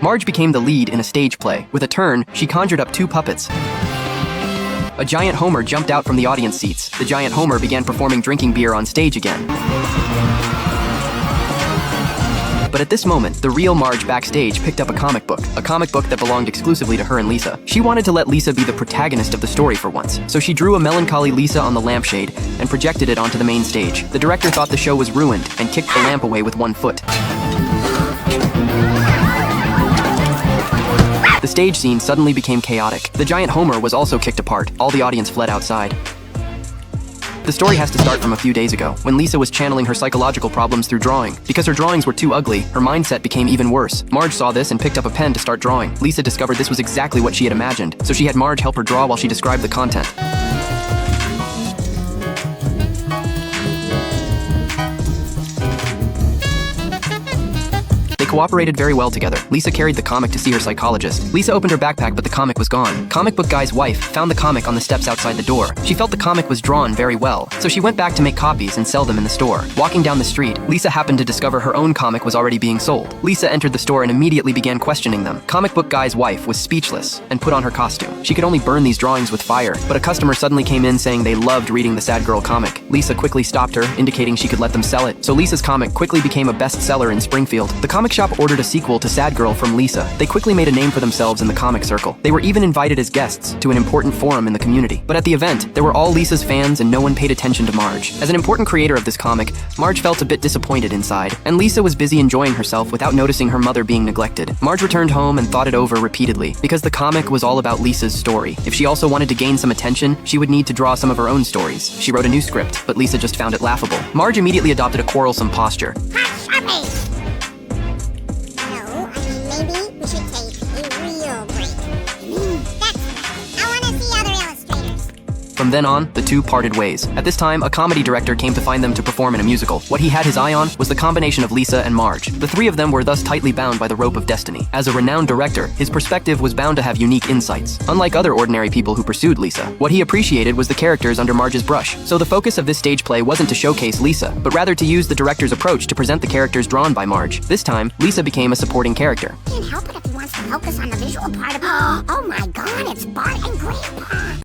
Marge became the lead in a stage play. With a turn, she conjured up 2 puppets. A giant Homer jumped out from the audience seats. The giant Homer began performing drinking beer on stage again. But at this moment, the real Marge backstage picked up a comic book that belonged exclusively to her and Lisa. She wanted to let Lisa be the protagonist of the story for once, so she drew a melancholy Lisa on the lampshade and projected it onto the main stage. The director thought the show was ruined and kicked the lamp away with 1 foot. The stage scene suddenly became chaotic. The giant Homer was also kicked apart. All the audience fled outside. The story has to start from a few days ago, when Lisa was channeling her psychological problems through drawing. Because her drawings were too ugly, her mindset became even worse. Marge saw this and picked up a pen to start drawing. Lisa discovered this was exactly what she had imagined, so she had Marge help her draw while she described the content. They cooperated very well together. Lisa carried the comic to see her psychologist. Lisa opened her backpack, but the comic was gone. Comic book guy's wife found the comic on the steps outside the door. She felt the comic was drawn very well, so she went back to make copies and sell them in the store. Walking down the street, Lisa happened to discover her own comic was already being sold. Lisa entered the store and immediately began questioning them. Comic book guy's wife was speechless and put on her costume. She could only burn these drawings with fire, but a customer suddenly came in saying they loved reading the Sad Girl comic. Lisa quickly stopped her, indicating she could let them sell it. So Lisa's comic quickly became a bestseller in Springfield. The comic shop ordered a sequel to Sad Girl from Lisa. They quickly made a name for themselves in the comic circle. They were even invited as guests to an important forum in the community. But at the event, there were all Lisa's fans and no one paid attention to Marge. As an important creator of this comic, Marge felt a bit disappointed inside, and Lisa was busy enjoying herself without noticing her mother being neglected. Marge returned home and thought it over repeatedly, because the comic was all about Lisa's story. If she also wanted to gain some attention, she would need to draw some of her own stories. She wrote a new script, but Lisa just found it laughable. Marge immediately adopted a quarrelsome posture. From then on, the two parted ways. At this time, a comedy director came to find them to perform in a musical. What he had his eye on was the combination of Lisa and Marge. The 3 of them were thus tightly bound by the rope of destiny. As a renowned director, his perspective was bound to have unique insights. Unlike other ordinary people who pursued Lisa, what he appreciated was the characters under Marge's brush. So the focus of this stage play wasn't to showcase Lisa, but rather to use the director's approach to present the characters drawn by Marge. This time, Lisa became a supporting character. Can't help it if he wants to focus on the visual part of Oh my god, it's Bart and Grandpa!